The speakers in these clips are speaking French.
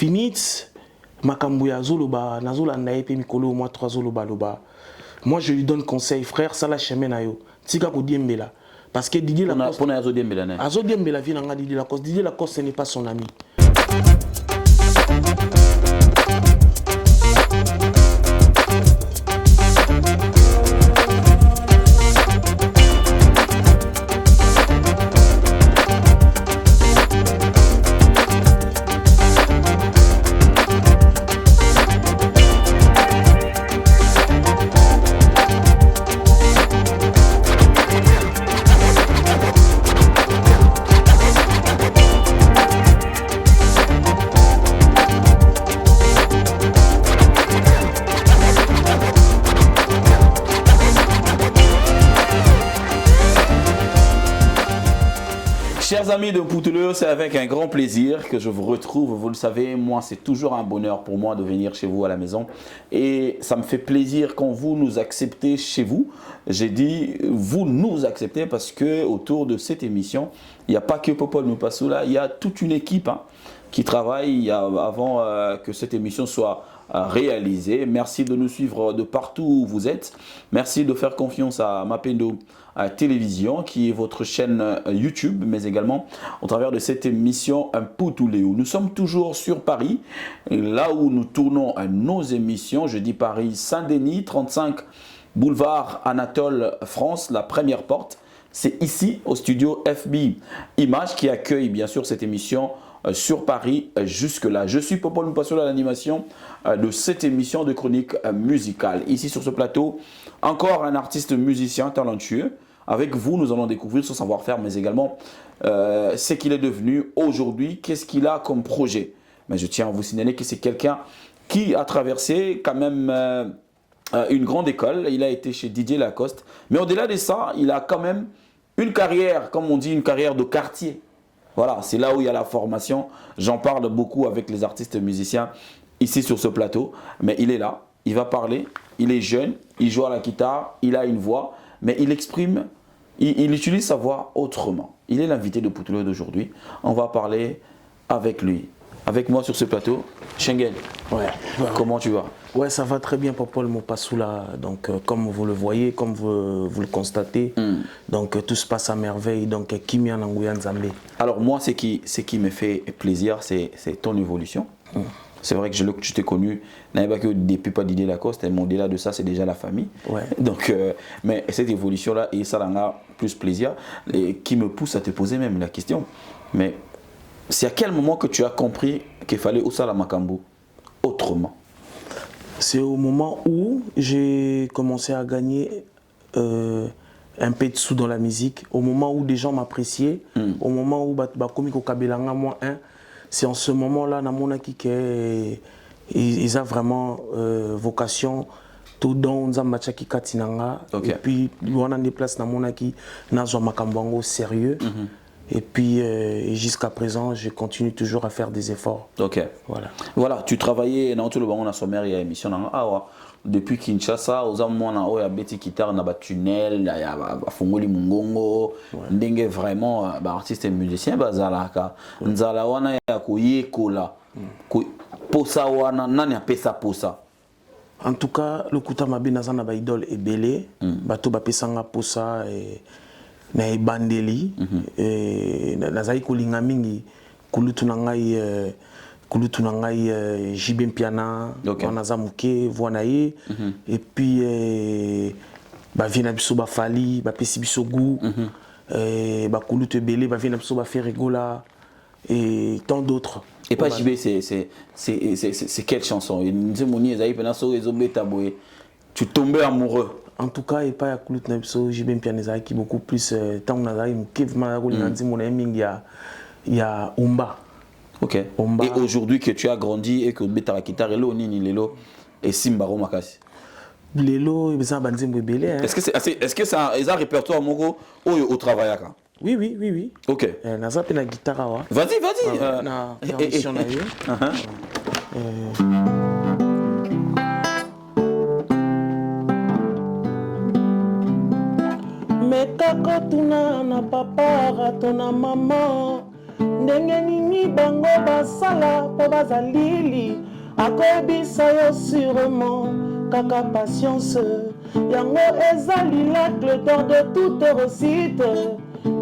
Finitz makambo ya zoloba nazolanda ye pe mikolo moi 3 zoloba loba. Moi je lui donne conseil frère ça la chemin na yo tika ko diembela parce que Didier Lacoste pour na Diembela na Diembela vient nga Didier Lacoste ce n'est pas son ami. Chers amis de Poutouleux, c'est avec un grand plaisir que je vous retrouve. Vous le savez, moi, c'est toujours un bonheur pour moi de venir chez vous à la maison. Et ça me fait plaisir quand vous nous acceptez chez vous. J'ai dit, vous nous acceptez parce que autour de cette émission, il n'y a pas que Popol Mopassoula, il y a toute une équipe qui travaille avant que cette émission soit réalisée. Merci de nous suivre de partout où vous êtes. Merci de faire confiance à Mapendo Télévision, qui est votre chaîne YouTube, mais également au travers de cette émission Un Poutouleux. Nous sommes toujours sur Paris, là où nous tournons nos émissions. Je dis Paris Saint-Denis, 35 boulevard Anatole France, la première porte. C'est ici, au studio FB Images, qui accueille bien sûr cette émission sur Paris jusque-là. Je suis Popol Mopassoula à l'animation de cette émission de chronique musicale. Ici sur ce plateau, encore un artiste musicien talentueux. Avec vous, nous allons découvrir son savoir-faire, mais également ce qu'il est devenu aujourd'hui, qu'est-ce qu'il a comme projet. Mais je tiens à vous signaler que c'est quelqu'un qui a traversé quand même une grande école. Il a été chez Didier Lacoste. Mais au-delà de ça, il a quand même une carrière, comme on dit, une carrière de quartier. Voilà, c'est là où il y a la formation. J'en parle beaucoup avec les artistes musiciens ici sur ce plateau. Mais il est là, il va parler, il est jeune, il joue à la guitare, il a une voix, mais il exprime, il utilise sa voix autrement. Il est l'invité de Poutouleux d'aujourd'hui. On va parler avec lui. Avec moi sur ce plateau, Schengen. Ouais. Comment tu vas? Ouais, ça va très bien, Popol Mopassoula. Donc, comme vous le voyez, comme vous le constatez, donc tout se passe à merveille. Donc, Kimi Ananguya Nzambe. Alors, moi, ce qui me fait plaisir, c'est ton évolution. C'est vrai que je t'ai connu, depuis pas Didier Lacoste, mais au-delà de ça, c'est déjà la famille. Ouais. Donc, mais cette évolution-là, et ça en a plus plaisir, et qui me pousse à te poser même la question. Mais c'est à quel moment que tu as compris qu'il fallait Oussala Makambo autrement? C'est au moment où j'ai commencé à gagner un peu de sous dans la musique, au moment où des gens m'appréciaient, au moment où Bakomi Kokabelanga, moi, c'est en ce moment-là, ils ont vraiment vocation, tout dans Nzamachaki Katinanga, et puis on a des places dans mon aki, Nazwa Makambango sérieux. Et puis jusqu'à présent, je continue toujours à faire des efforts. Ok. Voilà, tu travaillais dans tout le monde, on a sommaire, il y a émission depuis Kinshasa, aux moments où il y a Betty Guitar, il y a tunnel, il y a Fongoli Mungongo, ndenge vraiment artiste et musicien, bazalaka. Nzala wana ya koyekola. Posa wana nani apesa posa. En tout cas, le kuta mabe nazana ba idole est belé, bato ba pesanga posa et na ebandeli nazali kolinga mingi kulutu na ngai Jibem Piana wana za muke voana ye et puis ba vina biso ba fali ba pesi biso goût ba kulutu ebele ba vina biso ba Ferregola et tant d'autres. Et pas Jibé, c'est quelle chanson? Tu tombais amoureux. En tout cas, et pas à Koulout Nebso, j'ai bien pianisé qui beaucoup plus tant on a eu il y a Umba. Ok. Umba. Et aujourd'hui que tu as grandi et que tu as la guitare, Lelo et Simbaro Makasi. Lelo, il y a un bébé. Est-ce que c'est un répertoire Mogo au travail? Oui. Ok. On a la guitare. Vas-y. Mekako tuna na papa rato na mama ndenge nini bango basala po bazalili akoyebisa yo sûrement kaka patience yango ezali la clé d'or de toute réussite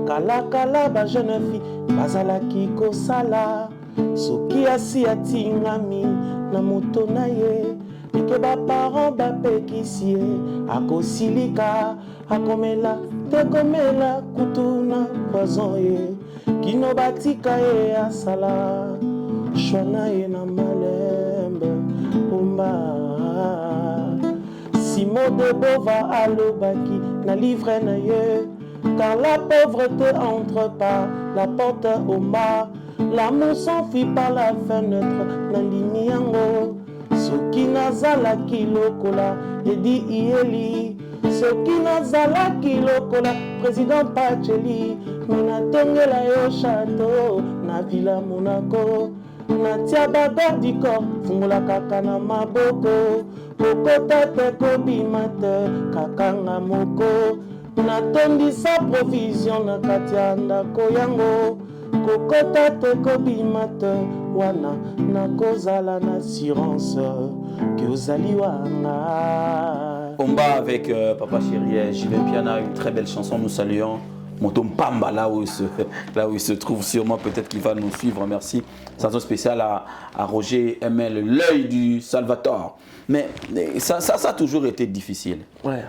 kala ba jeune fille bazalaki kosala soki asi atingami na moto na ye eke baparent bapekisi ye akosilika akomela tekomela kutu na poison ye kino batika ye asala shwa na ye na malembe umba Simon de Beauvoir alobaki na livre na ye car la pauvreté entre par la porte au mât l'amour s'enfuit par la fenêtre nandimi yango soki nazalaki lokola edi iyeli soki nazalaki lokola président Pacheli minatongela yo chateau na villa Monaco natia bagarde du corps fungola kaka na maboko kokota te kobima te kakanga moko natondisa provision na kati ya ndako yango kokota te kobima te wana nakozala na assurance ke ozali wanga. Omba avec Papa Chéri, Jivin Piana, une très belle chanson, nous saluons Motom Pamba là où il se trouve sûrement, peut-être qu'il va nous suivre, merci. Chanson spéciale à Roger ML, l'œil du Salvatore. Mais ça a toujours été difficile. Ouais.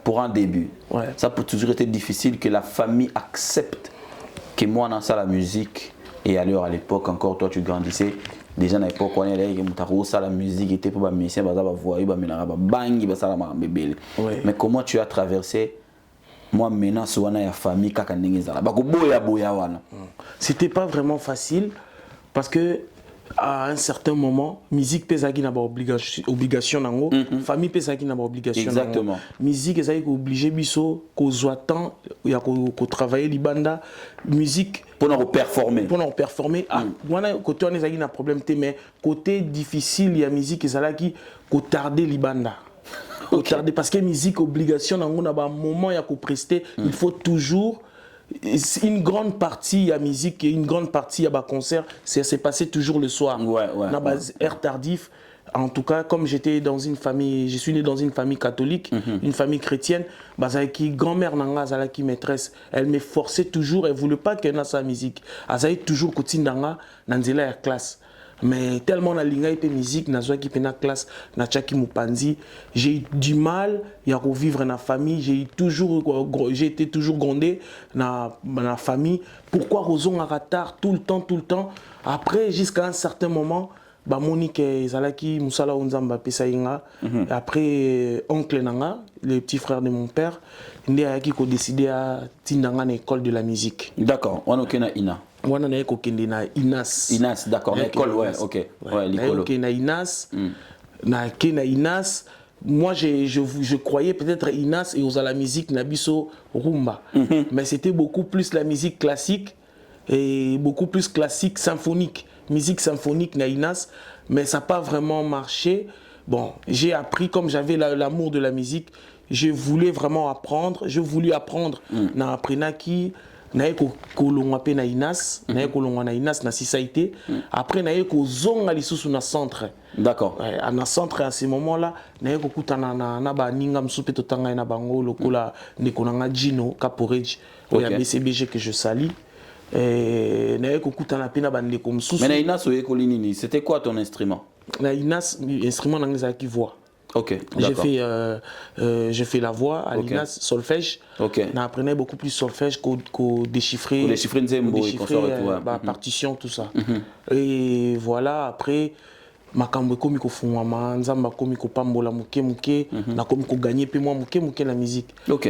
Pour un début. Ouais. Ça a toujours été difficile que la famille accepte que moi dans ça la musique, et alors à l'époque encore toi tu grandissais, déjà à l'époque on est là, la musique était pour les musiciens, mais comment tu as traversé moi maintenant sur la famille c'était pas vraiment facile parce que à un certain moment musique pesaki na ba obligation nango famille pesaki na ba obligation exactement nango. Musique ezaki ko obligé biso ko zwa temps ya ko travailler libanda musique pour nous performer wana côté on ezaki na problème té mais côté difficile ya musique ezalaki ko tarder libanda. Okay. Tarder parce que musique obligation nango na ba moment ya ko prester il faut toujours une grande partie à musique et une grande partie à concert, c'est passé toujours le soir. Na base air tardif. En tout cas, comme j'étais dans une famille, je suis né dans une famille catholique, une famille chrétienne, qui grand-mère nanga zalaki maîtresse, elle me forçait toujours, elle voulait pas qu'elle ait sa musique. Elle toujours continue nanga nanzela ya classe. Mais tellement na linga épée musique na zoa qui pena classe na tchaki mupanzi, j'ai eu du mal à revivre na famille, j'ai été toujours grondé na famille. Pourquoi Roson a retard tout le temps après jusqu'à un certain moment ba Monique Zalaki Musala Onzamba Pesainga après oncle nanga le petit frère de mon père ndé a qui décidé à tindanga na école de la musique. D'accord, on a ina wana na kokende na Inas d'accord l'école ouais OK ouais l'école na Inas na kena Inas moi je croyais peut-être Inas et aux à la musique nabiso rumba mais c'était beaucoup plus la musique classique et beaucoup plus classique symphonique musique symphonique na Inas mais ça n'a pas vraiment marché. Bon, j'ai appris comme j'avais l'amour de la musique, je voulais vraiment apprendre, na apprenaki naye kolongwa pe na Inas naye kolongwa na Inas na Sisaité après naye kozonga lisusu na centre. D'accord. Na centre à ce moment-là naye kokutana na ba ninga msupe totanga na bango lokola nekonanga Gino Caporeji ya BCBG que je salue. Naye kokutana pe na bandeko msusu. Mais na Inas oyekoli nini, c'était quoi ton instrument? Na Inas instrument nanga qui voix. Ok, j'ai fait la voix à l'INAS, solfège. On apprenait beaucoup plus solfège qu'au déchiffrer. Partition, tout ça. Et voilà, après, makambo komi ko fungwama, nzamba komi ko pambola muke na komi ko gagner pe moi muke la musique. OK.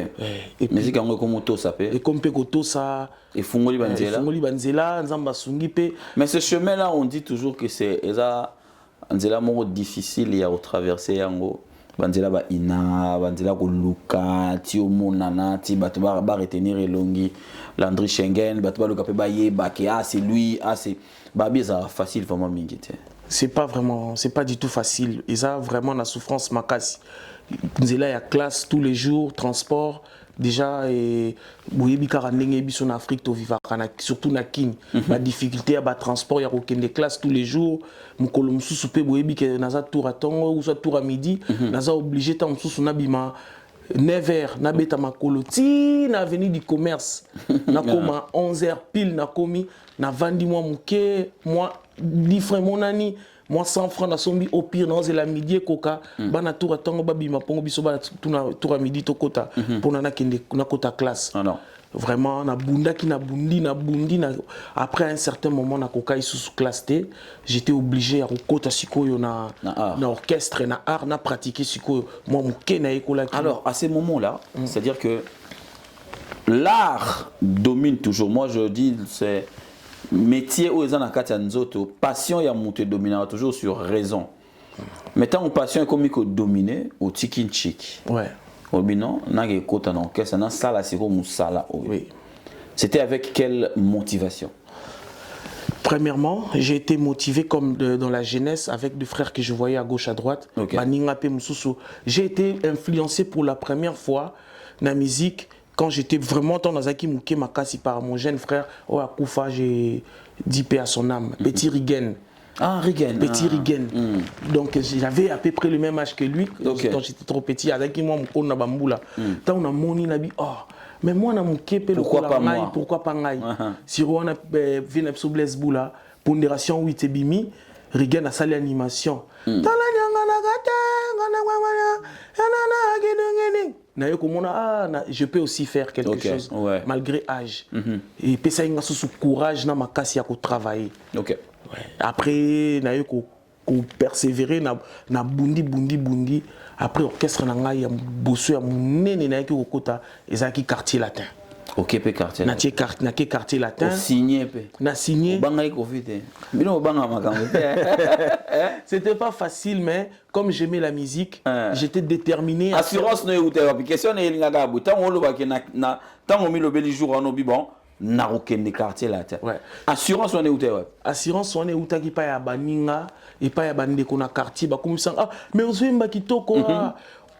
Et musique en comme to ça pe. Et comme pe ko to ça et fungoli banzela. Fungoli banzela, nzamba sungi pe. Mais ce chemin là, on dit toujours que c'est nzela moko difficile ya traverser yango banzela ba ina banzela ko luka ti omonana ti bato ba retenir elongi Landry Schengen bato ba luka pe ba yeba ke c'est lui c'est ba biza facile vraiment mingi te c'est pas du tout facile. Et ça, vraiment, la souffrance m'a cassé. Nous sommes là, il y a classe tous les jours, transport. Déjà, et en Afrique, surtout na Kini, la difficulté à transport, il y a aucune des classes tous les jours. Nous sommes tour à temps ou soit tour à midi, nous sommes obligés de 9h, na beta makolo ti na avenue du commerce. Na koma 11h pile na komi na vandi moi muke moi 10 francs mon ami moi 100 francs na sombi au pire dans la midi koka bana tour à tango babi ma pongo biso ba tour à midi to kota pour na kende na kota classe. Ah non. Vraiment na bunda ki na bundi après un certain moment na koka sous classe T, j'étais obligé à kota sikoyo na orchestre na art na pratiquer sikoyo moi muke na ekola. Alors à ces moments-là, c'est-à-dire que l'art domine toujours. Moi je dis c'est métier où ils ont en passion et monté dominant toujours sur raison. Mais tant que passion est comme dominé au tikin chic. Ouais. C'était avec quelle motivation? Premièrement, j'ai été motivé comme dans la jeunesse avec des frères que je voyais à gauche à droite. Okay. J'ai été influencé pour la première fois dans la musique quand j'étais vraiment dans Zaki Mouké Makasi par mon jeune frère. Oh, à Koufa, j'ai dit paix à son âme. Petit Rigen. Ah, Rigen. Petit Rigen. Donc j'avais à peu près le même âge que lui. Okay. Quand j'étais trop petit, avec moi, mon na bamboula. Tant on a moni nabi, oh, mais moi na mouké pe pourquoi pas moi? Pourquoi pas ngai? Si on a vu na psobles boula, pondération 8 et bimi, Rigen a sali animation. Je peux aussi faire quelque chose malgré âge. Et puis ça a sous courage na makasi à travailler. Okay. Ouais. Après, na yo persévérer na bundi. Après orchestre na ngai ya bosso ya munene na yo kota ezaki quartier latin. OK, pe quartier. Na quartier latin. Signé pe. Na signé. Banga Covid. Bino banga makambo. C'était pas facile mais comme j'aimais la musique, j'étais déterminé. Assurance no youte wa question na elinga gabu. Tant on lo ba ke na tant on mi lo beli jour on bon. Na des quartiers là. Ouais. Assurance on est où? Assurance on est où qui pa ya baninga et pa ya bande ko na quartier ba comme ça ah mais ozoyemba kitoko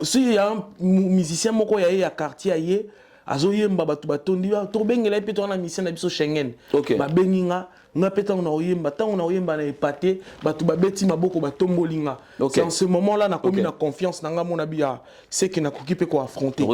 si ya un musicien moko ya quartier aye azoyemba batu batondi to bengela pe to na musicien na biso Schengen ba beninga nga peta on a oyemba tant on a oyemba na épaté batu babeti maboko batombolinga. C'est en ce moment là na komi na confiance na nga mona bia c'est que na kokipe ko affronter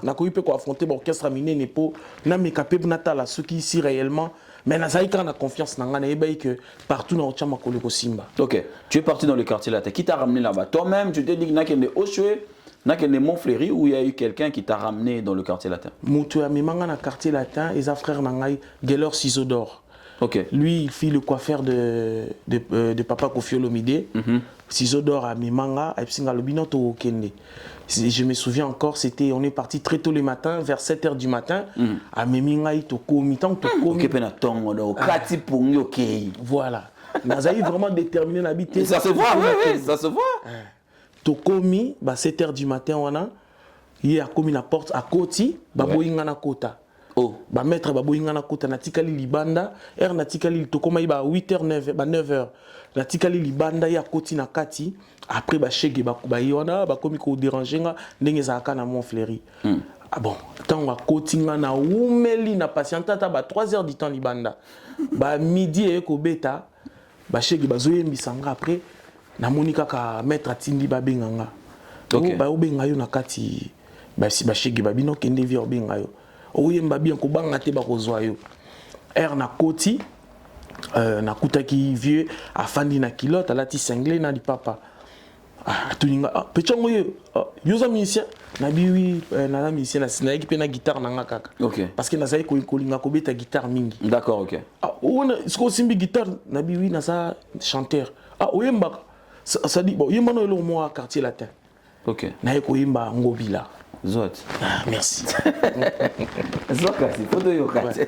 na kokipe ko affronter orchestre minene po na mekape na tala ceux qui ici réellement mais na zaika na confiance na nga na ebai que partout na ochama koleko simba. OK, tu es parti dans le quartier là, qui t'a ramené là-bas? Toi-même tu t'es dit na kende Oshwe na kende Montfleury où il y a eu quelqu'un qui t'a ramené dans le quartier latin? Mutu ya mimanga na quartier latin et sa frère na ngai Geller Ciseaux d'or. Okay. Lui, il fit le coiffeur de Papa Kofi Olomide. Ciseaux d'or à Mimanga, et puis je me souviens encore, on est parti très tôt le matin, vers 7h du matin, à Mimanga, voilà. Nous avons vraiment déterminé l'habiter. Ça se voit, oui, ça se voit. Tokomi, 7h du matin, on a, il a commis la porte à Koti, Baboinga na Kota. Oh, ba maître baboyinga na kota na tikali libanda na tikali tokoma iba 8h 9h na tikali libanda ya koti na kati après ba shege ba yona ba komi ko déranger nga ndenge za kana Montfleury. Ah bon, tant wa koti nga na umeli na patienta ta ba 3h du temps libanda. Ba midi e ko beta ba shege ba zoyembisa nga après na monika ka maître atindi ba benganga. OK. Ba obenga yo na kati ba shege ba bino kende vi obenga yo. Oyemba bien ko banga te ba kozwa yo na koti na kutaki vieux afandi na kilote alati single na lipapa tuninga pechongo yo za musicien na biwi na la musicien na sinaki pe na guitare na nga kaka. OK. Parce que na zai ko linga ko beta guitare mingi. D'accord, OK. On sko simbi guitare na biwi na sa chanteur oyemba ça dit bon yemba no lo mo quartier latin. OK. Na ko yemba ngobila. Zot. Merci. Zoka, c'est photo yo kati.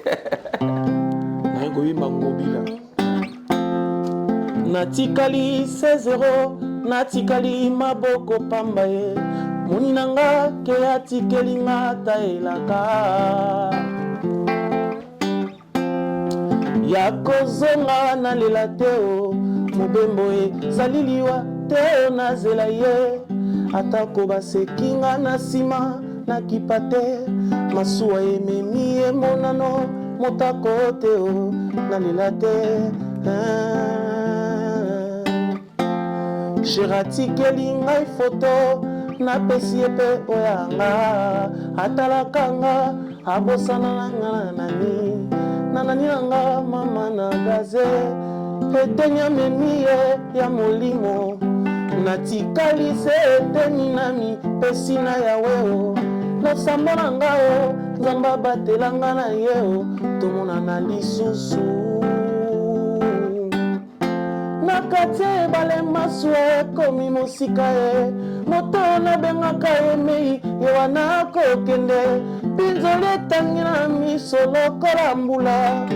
Naiko yimba ngobila. Natikali 16 natikali maboko pamba ye. Muninanga ke atikeli ngata elaka. Ya kozonga na lela teo, mobembo ezali liwa te nazela ye atako basekinga na nsima nakipa te masuwa ememi ye monano motako te o nalela te sheratikeli ngai foto napesi ye mpe oyanga atalaka nga abosana na nga na nani na nga mama na gaze eteni amemi ye ya molimo natikali se eteni nami pesi na yawe o losambo na nga o nzambe abatelanga na ye o tomonana lisusu na kati ebale masu ekomi mosika ye moto nabengaka ye mei ye wana kokende pinzoli etangi na miso lokola mbula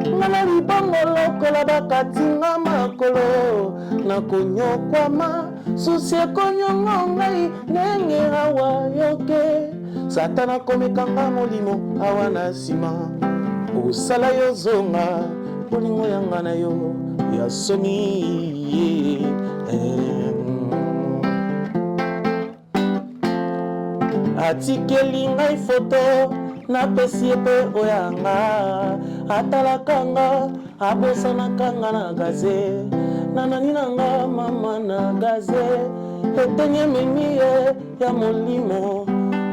ngana libongo lokola bakatinga makolo nakonyokwama susi ekonyongo ngai ndenge awa yoke satana komekanga molimo awa na nsima osala yo zonga bolingo yanga na yo ya somi atikeli ngai foto napesi ye mpe oyanga atalaka nga abosanaka nga na gaze nanani na nga mama na gaze eteni ememi ye ya molimo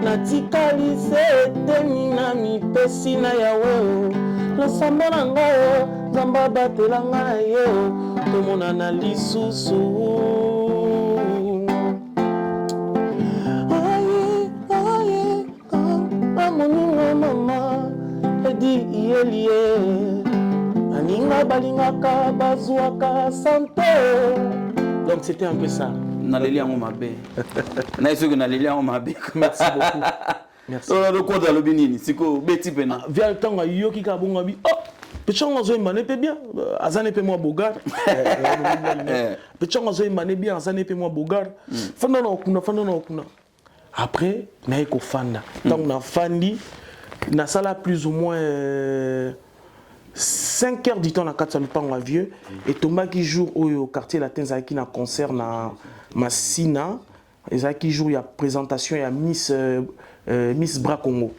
natikali se eteni na mipesi na yawe o losambo na nga o nzambe abatelanga na ye o tomonana lisusu moninga mama edi iyelie aninga balingaka bazwaka santo. Donc c'était un peu ça. Naleli yango mabe. Na isoki naleli yango mabe. Merci beaucoup. Merci. Le quoi dans le binini siko beti pena. Via le temps yoki ka bonga bi. Oh, pechonga zo imane pe bien. Azane pe moi bogar. Pechonga zo imane bien azane pe moi bogar. Fanda na okuna. Après, na eko fanda. Donc na fandi na sala plus ou moins 5 heures du temps na katsa lupango vieux et tomba qui jour au quartier latin zaki na concert na Massina ezaki jour ya présentation ya Miss Bra Congo.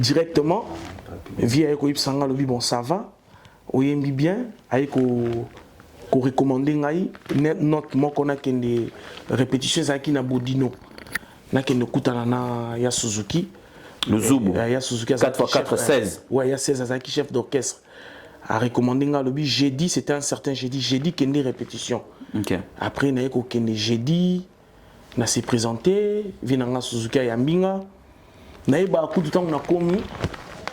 Directement via eko ipsanga lobi bon ça va oyembi bien ayeko ko recommander ngai note moko na kende répétition zaki na Bodino na kende kutana na ya Suzuki le Zubu ya Suzuki 4x4 16 ouais ya 16 azaki chef d'orchestre a recommandé nga lobi jeudi c'était un certain jeudi kende répétition. OK. Après na eko kende jeudi na s'est présenté vinanga Suzuki ya mbinga na eba ku tout na komi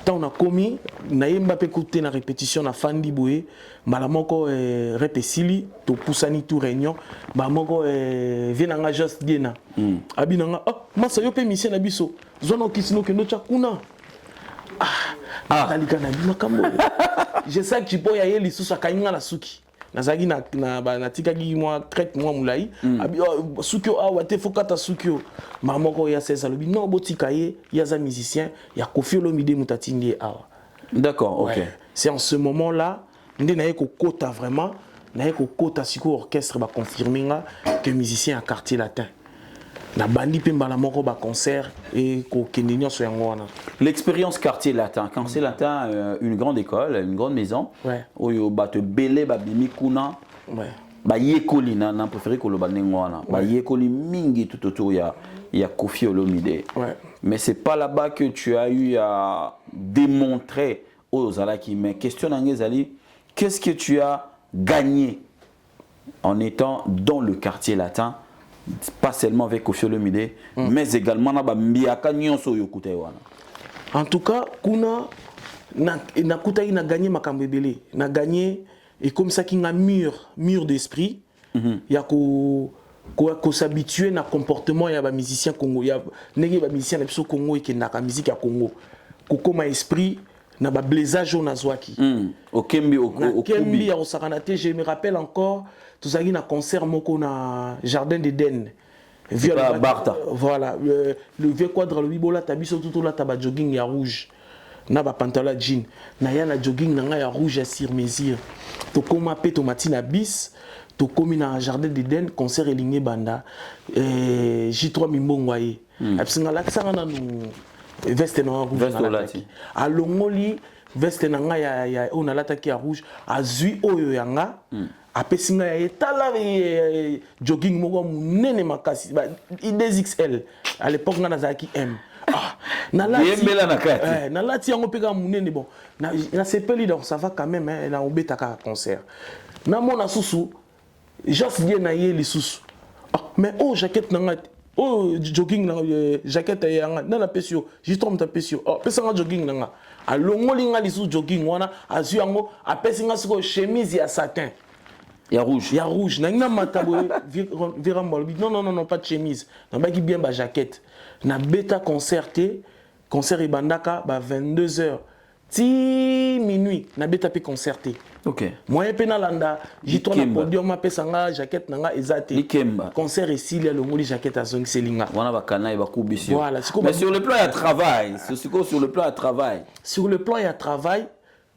tant on a commis na yemba pe côté na répétition na fandi boye malamoko repesili to pusani tout réunion ba moko venanga just diena abinanga oh masa yo pe mission na biso zona kisino ke no chakuna talika na bina kambo je sais que tu peux y aller lisusu akainga na suki nazaki na tikaki moi traite moi mulai abi sukio awa te fokata sukio mamoko ya sesa lobi non botika ye ya za musicien ya Koffi Olomide mutatindi awa. D'accord, OK. Ouais. C'est en ce moment là ndé na yeko kota vraiment na yeko kota siko orchestre ba confirmer nga que musicien à quartier latin na bandi pe mbala moko ba concert et ko kendinyo so yango wana. L'expérience quartier latin, quartier latin une grande école, une grande maison. Ouais. Oyo ba te belé ba bimi kuna. Ouais. Ba yekoli na préféré ko lo ba nengwana. Ba yekoli mingi tout autour ya Koffi Olomide. Ouais. Mais c'est pas là-bas que tu as eu à démontrer aux Alaki. Mais question d'Angezali, qu'est-ce que tu as gagné en étant dans le quartier latin? Pas seulement avec Koffi Olomide, mais également dans Mbiaka Nyonso Yokute wana. En tout cas, kuna na kuta ina gagné makambo ebele, na gagné et comme ça qui a mur d'esprit, ya ko s'habituer na comportement ya ba musicien Congo, ya nenge ba musicien na biso Congo et que na musique ya Congo. Ko koma esprit na ba blazage on azwaki. Okembi Okembi ya osakanate, je me rappelle encore tout na concert moko na Jardin d'Éden. Barta. Voilà, le vieux quadre le bibola tabiso tout là taba jogging ya rouge. na ba pantalon jean na ya na jogging na nga ya rouge à sur mesure to koma pe to matina bis to komi na jardin d'Eden concert elingi banda J3 Mimbongwa ye absinga la sanga na no veste na rouge na la alongoli veste na nga ya on a l'attaque ya rouge azui oyo yanga apesinga ya etala jogging moko munene makasi ba 2XL à l'époque nga nazaki M na lati yango peka munene bon na sepeli donc ça va quand même hein na obetaka concert na mona susu just bien na ye lisusu mais oh jaquette nanga oh jogging na jaquette yanga na pesio J3 ta pesio pesanga jogging nanga alongoli nga lisusu jogging wana azu yango apesinga siko chemise ya satin ya rouge na matabo virambol non pas de chemise na baki bien ba jaquette na beta concerté concert ibandaka ba 22h ti minuit na beta pe concerté OK moi pe na landa J3 na podium apesanga jaquette nanga ezate concert ici le ngoli jaquette azong selinga wana bakana e bakubisio voilà mais sur le plan ya travail sur le plan ya travail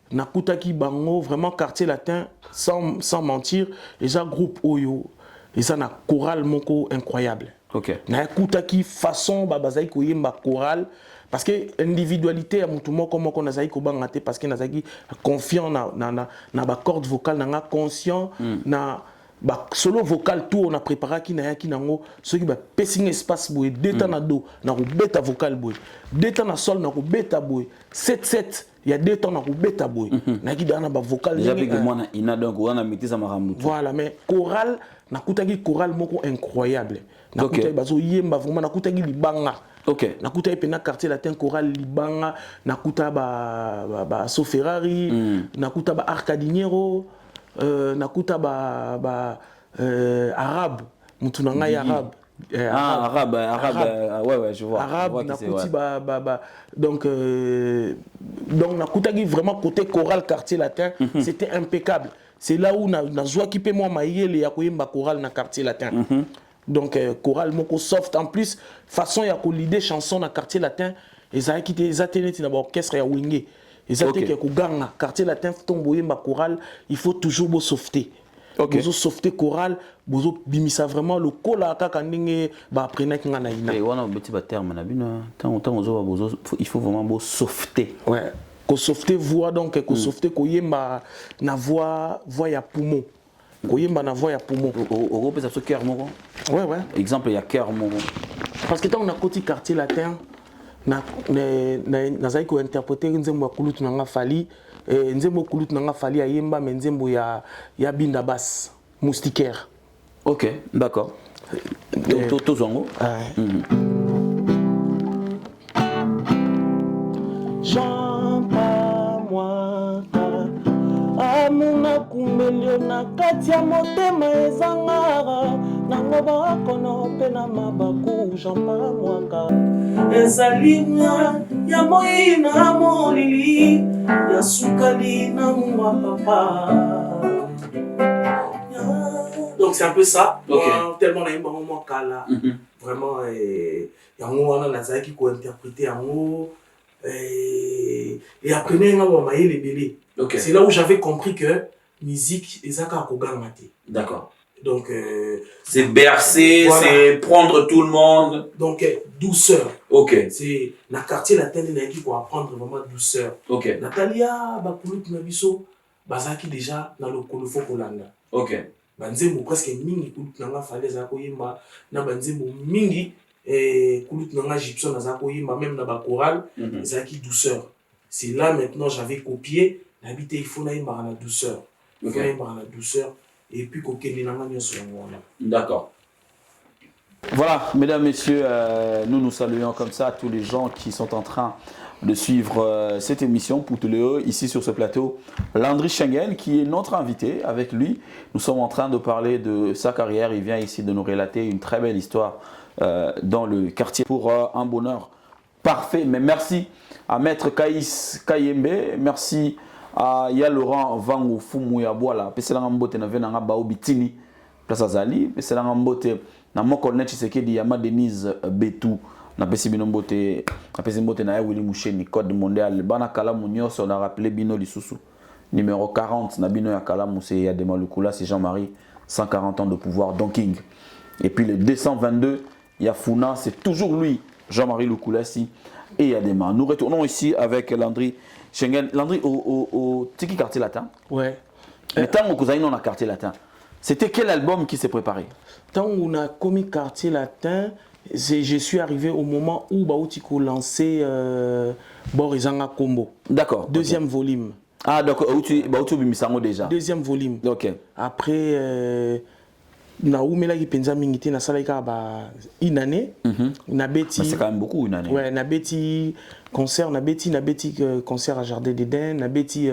nakutaki bango vraiment quartier latin sans mentir les groupe oyo les na chorale moko incroyable OK nakutaki façon bazai ko yemba chorale parce que individualité ya mutu moko moko nazai ko banga te parce que nazaki confiant na ba corde vocale na conscient na ba solo vocal tout on a préparé ki na yaki nango ceux qui ba pessing espace boy deta na do na ko beta vocal boy deta na sol na ko beta boy 7 il y a 2 temps na ko beta boy na ki dana ba vocal jabi que moi ina donc wana mitisa maramutu voilà mais chorale na kutaki chorale moko incroyable na kutaki bazo yemba vraiment na kutaki libanga OK na kutaki pe na quartier latin chorale libanga na kuta ba So Ferrari na kuta ba Arcadiniero nakuta ba arabe mutu na ngai arabe ouais je vois arabe nakuti donc nakuta qui vraiment côté choral quartier latin c'était impeccable c'est là où na joie qui peut moi maïele ya koyemba choral na quartier latin donc choral moko soft en plus façon ya ko lider chanson na quartier latin ezaki te ezateleti na ba orchestre ya wingé. Exactement, que ganga quartier latin tomboyer ma chorale, il faut toujours beau sauveter. Bozo sauveter chorale, bozo bimisa vraiment le kola kaka ndenge ba aprena kinga na ina. Et wana petit ba terme na bino tant bozo bozo il faut vraiment beau sauveter. Ouais, ko sauveter voix donc ko sauveter ko yemba na voix ya poumon. Ko yemba na voix ya poumon. Au peut ça ce cœur moko. Ouais. Exemple il y a cœur moko. Parce que tant on a côté quartier latin nazali ko interpréter nzembo ya kulutu nanga fali nzembo kulutu nanga fali ayemba mais nzembo ya binda basse moustiquaire. OK d'accord to zongo Chanta moi amuna kumbelio na kati ya motema ezangara nango bakono pe na mabaku jampa mwaka ezalimia ya moina molili ya sukali na mwa papa. Donc c'est un peu ça. Tellement on a eu un moment kala vraiment yango wana nazaki ko interpréter yango et après nga ba maïle belé. C'est là où j'avais compris que musique ezaka ko gangate. D'accord. Donc c'est bercer, voilà. C'est prendre tout le monde. Donc douceur. OK. C'est na quartier latin qui pour apprendre vraiment douceur. OK. Natalia ba kulut na biso bazaki déjà na le kolofo kolanda. OK. Banzembo presque mingi kulut nanga fallait za koyemba na banzembo mingi kulut nanga gypsum na za koyemba même na ba chorale ezaki douceur. C'est là maintenant j'avais copié l'habité il faut na yemba na douceur. Il faut na yemba na douceur. Et puis d'accord. Voilà, mesdames, messieurs, nous saluons comme ça tous les gens qui sont en train de suivre cette émission Pouteléo ici sur ce plateau. Landry Schengen qui est notre invité. Avec lui, nous sommes en train de parler de sa carrière. Il vient ici de nous relater une très belle histoire dans le quartier pour un bonheur parfait. Mais merci à Maître Kaïs Kayembe, merci à ya Laurent Vango Fumu ya Boala, peselanga mbote na venanga ba obitini place azali, peselanga mbote na moko net Tshisekedi ya ma Denise Betou napesi bino mbote napesi mbote na Willy Moucheni code mondial bana kalamu nyonso na rappelé bino lisusu numéro 40 na bino ya kalamu c'est Yadema Lukula, c'est Jean-Marie 140 ans de pouvoir Don King. Et puis le 222 Yafuna, c'est toujours lui Jean-Marie Lukulasi et Yadema. Nous retournons ici avec Landry Schengen. Landry au Tiki Quartier Latin. Ouais. Mais tant que vous avez dans le Quartier Latin, c'était quel album qui s'est préparé? Tant qu'on a commis Quartier Latin, je suis arrivé au moment où Baoutiko lancé Borizanga Combo. D'accord. Deuxième volume. Ah d'accord, Baoutiko Bimisango déjà. Deuxième volume. Ok. Après, na umela ki penza mingité na salaka ba une année. Na beti. C'est quand même beaucoup une année. Ouais, na beti concert, na beti concert à Jardin d'Éden, na beti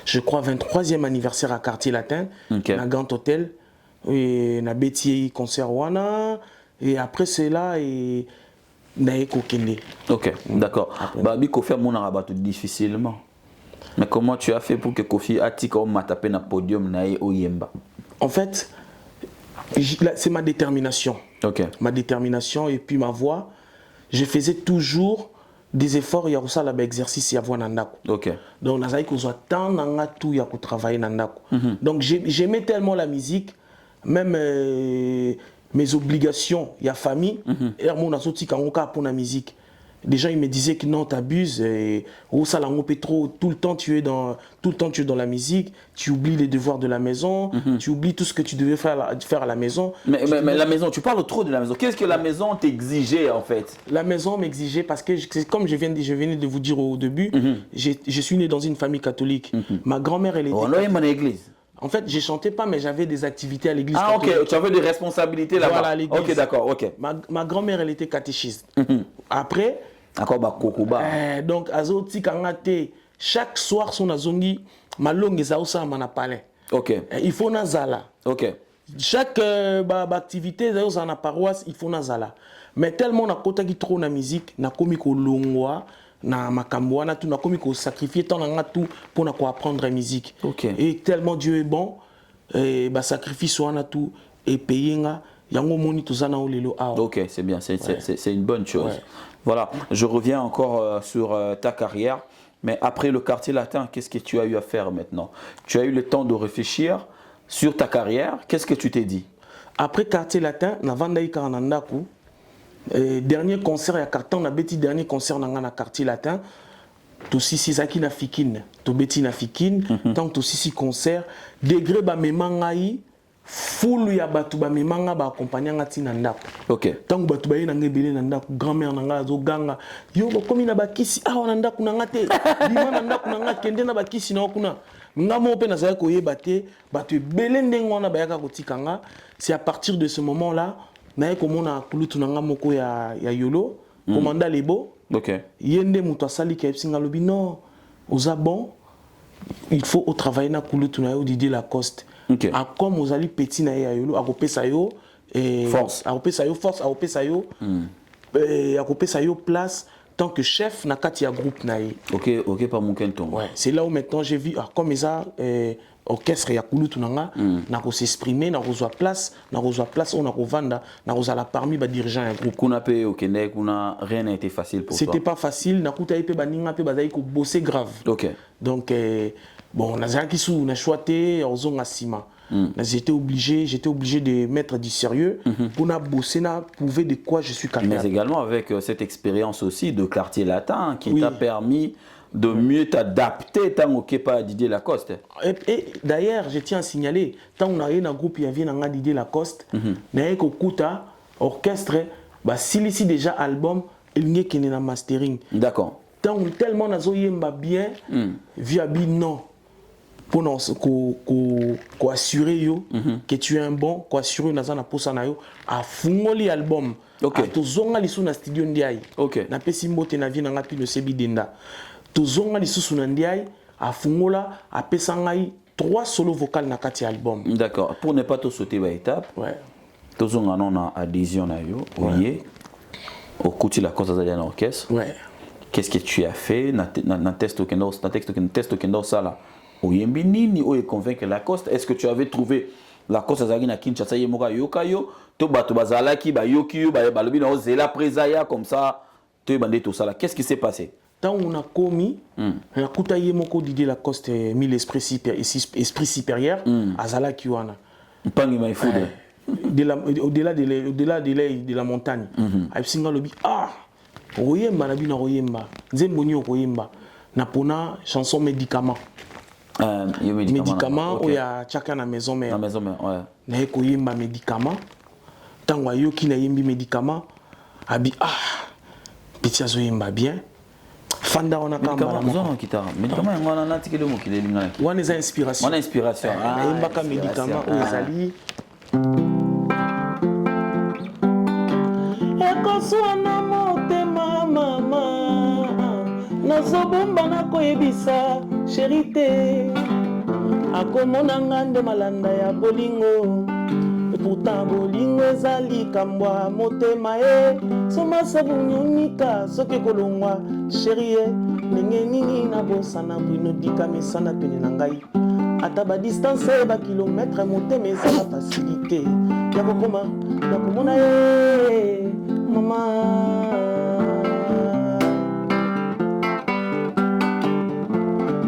je crois 23e anniversaire à Quartier Latin, na Grand Hôtel. Et na beti concert wana et après cela et na eko kende. OK, d'accord. Ba bi Kofi amona rabato difficilement. Mais comment tu as fait pour que Kofi atika ma tapé na podium na e oyemba? En fait, c'est ma détermination. OK. Ma détermination et puis ma voix. Je faisais toujours des efforts, il y a aussi l'exercice, il y a voix nandako. OK. Donc, on a tant nanga tout, il y a travailler nandako. Donc, j'aimais tellement la musique, même mes obligations, il y a famille, et mon asoti kangoka pour la musique. Les gens ils me disaient que non, tu abuses, tout le temps tu es dans la musique, tu oublies les devoirs de la maison, tu oublies tout ce que tu devais faire à la maison. Mais la maison, tu parles trop de la maison. Qu'est-ce que la maison t'exigeait en fait? La maison m'exigeait parce que, comme je venais de vous dire au début, je suis né dans une famille catholique. Ma grand-mère, elle était... On a une église. En fait, je chantais pas, mais j'avais des activités à l'église. Ah, ok, tu avais des responsabilités là-bas. Voilà, à l'église. Ok, d'accord, ok. Ma grand-mère, elle était catéchiste. Après, donc, azoti kangate, chaque soir, son azongi, ma longue zaosa manapale. Ok. Il faut nazala. Ok. Chaque activité, dans la paroisse, il faut nazala. Mais tellement na kota qui trop na musique, na komi ko longwa, na makambo na tout na komi ko sacrifier tant na tout pour na ko apprendre la musique. Okay. Et tellement Dieu est bon, et ba sacrifice wana tout et payer nga yango moni tozana olelo a. OK, c'est bien, c'est une bonne chose. Ouais. Voilà, je reviens encore sur ta carrière, mais après le Quartier Latin, qu'est-ce que tu as eu à faire maintenant? Tu as eu le temps de réfléchir sur ta carrière, qu'est-ce que tu t'es dit? Après Quartier Latin, na vandai karanandaku. Dernier concert à carton, na beti dernier concert na Quartier Latin. To sisi zaki na fikine, to beti na fikine, tant to sisi concert, degré ba memangai, full ya batu ba memanga ba accompagner ngati na ndako. OK. Tant batu ba yena ngebele na ndako, grand-mère nanga zo ganga, yo ba komi na bakisi awa na ndako na ngate, bima na ndako na ngate kende na bakisi na okuna. Ngamo pe na zaya ko yeba te, batu ebele ndengo wana ba yaka kotikanga. C'est à partir de ce moment-là, na komona kulutu nanga moko ya yolo, commanda lebo. OK. Yende muto asali ka epsinga lobi non, oza bon, il faut au travailler na kulutu na yo Didier Lacoste. OK. A comme ozali petit na ya yolo, akopesa yo force, akopesa yo force, akopesa yo akopesa yo place tant que chef na kati ya groupe na ye. OK, OK pas mon kenton. Ouais, c'est là où maintenant j'ai vu comme ça orchestre ya kulutu nanga na ko s'exprimer na ko place on a ko vanda na ko la parmi ba dirigeants un groupe kuna pe okende kuna rien n'a été facile pour toi. C'était pas facile na kuta pe baninga pe bazai ko bosser grave. OK. Donc bon na zaki sou na choité ozonga sima. J'étais obligé de mettre du sérieux pour na bosser na prouver de quoi je suis capable. Mais également avec cette expérience aussi de Quartier Latin qui t'a permis de mieux t'adapter tant que pas Didier Lacoste. Et d'ailleurs, je tiens à signaler, tant on a eu un groupe qui vient à Didier Lacoste, n'a eu qu'aucuta orchestre, bah s'il ici déjà album, il n'y a qu'un mastering. D'accord. Tant tellement on a zoyemba bien, via non. Pour nous assurer yo que tu es un bon, qu'on assurer na zana posa na yo a fungoli album. OK. A to zonga lisu na studio ndiaye. OK. Na pesi mbote na vie na ngapi no sebi denda. Tozonga lisusu na ndiaye afungola apesa ngai 3 solo vocal na kati album. D'accord. Pour ne pas te sauter par étape. Ouais. Tozonga non na adhésion na yo, oyé. Au côté la cause à orchestre. Ouais. Qu'est-ce que tu as fait na test test ça là. Oyembi nini oye convaincre Lacoste. Est-ce que tu avais trouvé la cause azalaki na Kinshasa ye moko yoka yo to bato bazalaki ba yoki yo ba lobi na ozela présaya comme ça to bande tout ça là. Qu'est-ce qui s'est passé? Tant on a commis, on a kuta ye moko Didier Lacoste mille esprit supérieur azala kiwana. Mpangi mai foudre. Au-delà de la montagne. Aïpsinga lobi oyemba na bina oyemba. Nzemboni oyemba. Na pona chanson médicament. Médicament où il y a chacun na maison mère. Na maison mère, ouais. Na ekoyemba médicament. Tango yoki na yembi médicament. Abi petit azoyemba bien. Fanda on a kamba na guitare. Médicament on a tikele mo kile linga. On a inspiration. On a inspiration. Yemba ka médicament ezali. Ekoswana motema mama. Nazobomba na koyebisa chérité. Akomona ngande malanda ya bolingo. Et pourtant bolingo ezali kambwa motema soma sabunyunika soke kolongwa chérie ndenge nini na bosana bwino dika mesana pene na ngai ata ba distance ba kilomètre motema ezala facilité ya kokoma ya komona mama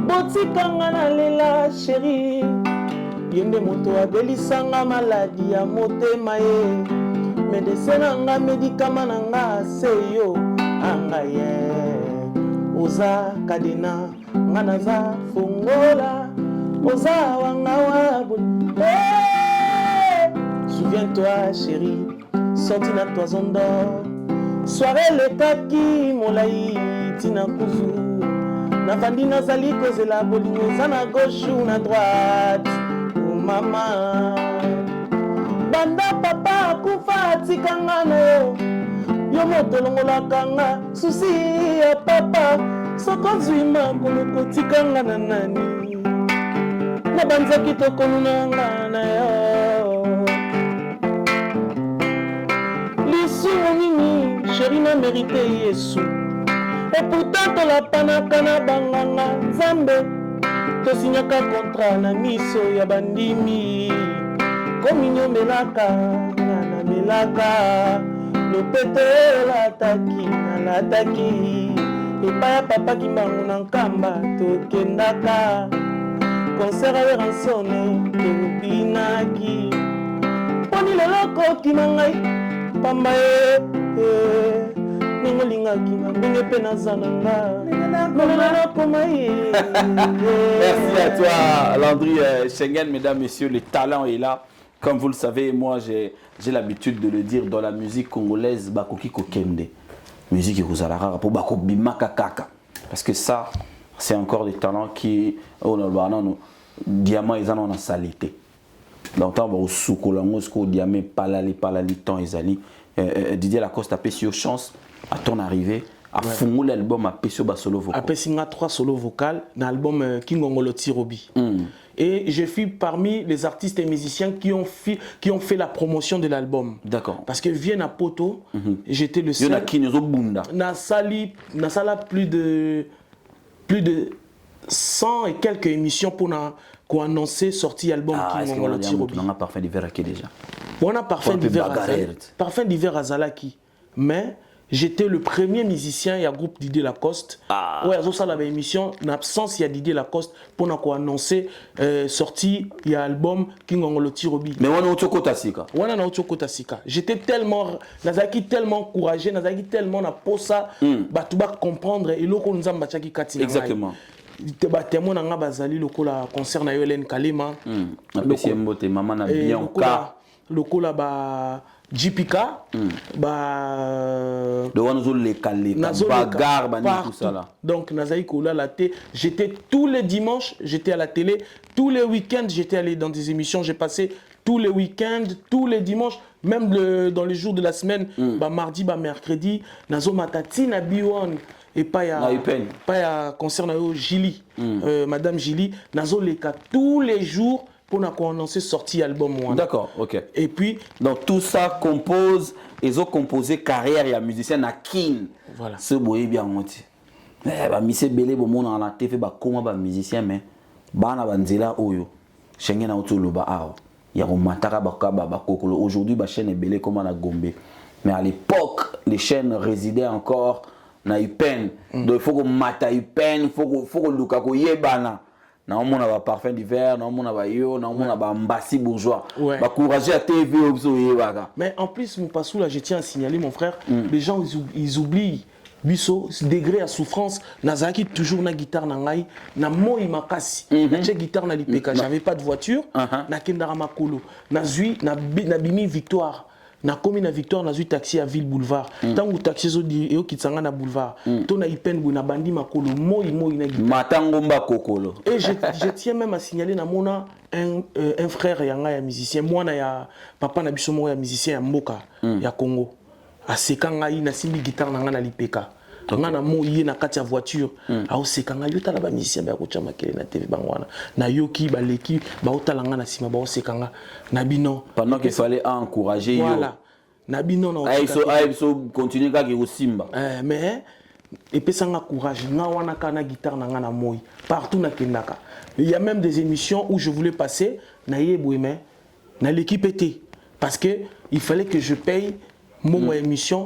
botikanga na lela chérie yende moto abelisanga maladi ya motema medecin nanga médicament nanga seyo anga oza kadena nga naza fongola oza wanga wabul souviens-toi chérie sorti na toison d'or soirée lekaki molai tina kuzu nafandi nazali kozela bolingo eza na gauche ou na droite mama banda papa akufa atikanga na yo moto longolaka nga susi ya papa soko zwima koloko tikanga na nani na banzaki tokonunanga na yo lisumu nini sheri na merite yesu et pourtant tolapanaka na banganga nzambe tosinyaka kontra na miso ya bandimi kominyo melaka na melaka lopete lataki epaya papa kimbangu na nkamba tokendaka concert ya ransone tobinaki poni lelo kokima ngai pamba ningolingaki na ndenge mpe naza na nga. Merci à toi, Landry Schengen. Mesdames, messieurs, le talent est là. Comme vous le savez, moi, j'ai l'habitude de le dire dans la musique congolaise, bakoki kokende. Musique kozalaka pour bako bimaka kaka. Parce que ça, c'est encore des talents qui, diamant, ils en ont en salité. Longtemps, au soukolango, au diamant, palali, temps, ezali. Didier Lacoste a payé sur chance à ton arrivée. A fondé l'album à Pesio solo vocal. A signé 3 solos vocales dans l'album King Ongolo Tirobi. Et je suis parmi les artistes et musiciens qui ont fait la promotion de l'album. D'accord. Parce que Vienne à Poto, j'étais le seul. Na sali plus de 100 et quelques émissions pour annoncer sortie album King Ongolo Tirobi. On a parfum d'hiver à qui déjà? On a parfum d'hiver à Zalaki. Mais j'étais le premier musicien et un groupe Didier Lacoste. Ouais, ça la émission en absence il y a Didier Lacoste pour annoncer sortie il y a album King Ongolo Tirobi. Mais on a Otoko Sika. On a Otoko Sika. J'étais tellement courageux, nazaki tellement na posa batuba comprendre et loko nzamba chaki kati. Exactement. Témoin nanga bazali lokola concert na Hélène Kalema. Apesi mbote maman na bien ka. Lokola ba JPK, donc j'étais tous les dimanches, j'étais à la télé, tous les week-ends, j'étais allé dans des émissions, j'ai passé tous les week-ends, tous les dimanches, même dans les jours de la semaine, mardi, mercredi, nazo matati na biwan et pas ya concernant Gili, Madame Gili, nazo leka tous les jours. Pour annoncer sortie album. D'accord, ok. Et puis, donc tout ça compose, ils ont composé carrière et musicien à Kin. Voilà. Ce boy bien monté. Bah Missé Belé bon mon la TV bah comment bah musicien mais bah na banzela oyo. Schengen auto lo ba il y a un matara bakokolo. Aujourd'hui, la chaîne est belle comme à Gombe. Mais à l'époque, les chaînes résidaient encore dans Upen. Donc il faut que mata Upen, il faut que Lukako yebana. On a un parfum d'hiver, on a un mbassi bourgeois. Bah courageux à TV. Mais en plus, là, je tiens à signaler, mon frère, les gens ils oublient. Biso degré à souffrance nazaki toujours na guitare na ngai na moi makasi na guitare na lipeka j'avais pas de voiture na kendara makolo na zui na bimi victoire na komi na victoire na zui taxi à ville boulevard tangu taxi zo di eo kitsanga na boulevard to na ipen bu na bandi makolo moi na guitare matangomba kokolo et je tiens même à signaler na mona un frère yanga ya musicien moi na ya papa na biso mo ya musicien ya mboka ya Congo aseka ngai na simbi guitare na nga na lipeka nga na mo yé na kati ya voiture aoseka ngai yo tala ba musicien ba kocha makele na TV bangwana na yoki baleki ba otala nga na sima ba oseka nga na bino pendant qu'il fallait encourager yo voilà na bino na so continuer ka ki simba mais epesa nga courage nga wana kana guitare na nga na moi partout na kendaka il y a même des émissions où je voulais passer na yebwe mais na l'équipe était parce que il fallait que je paye mon émission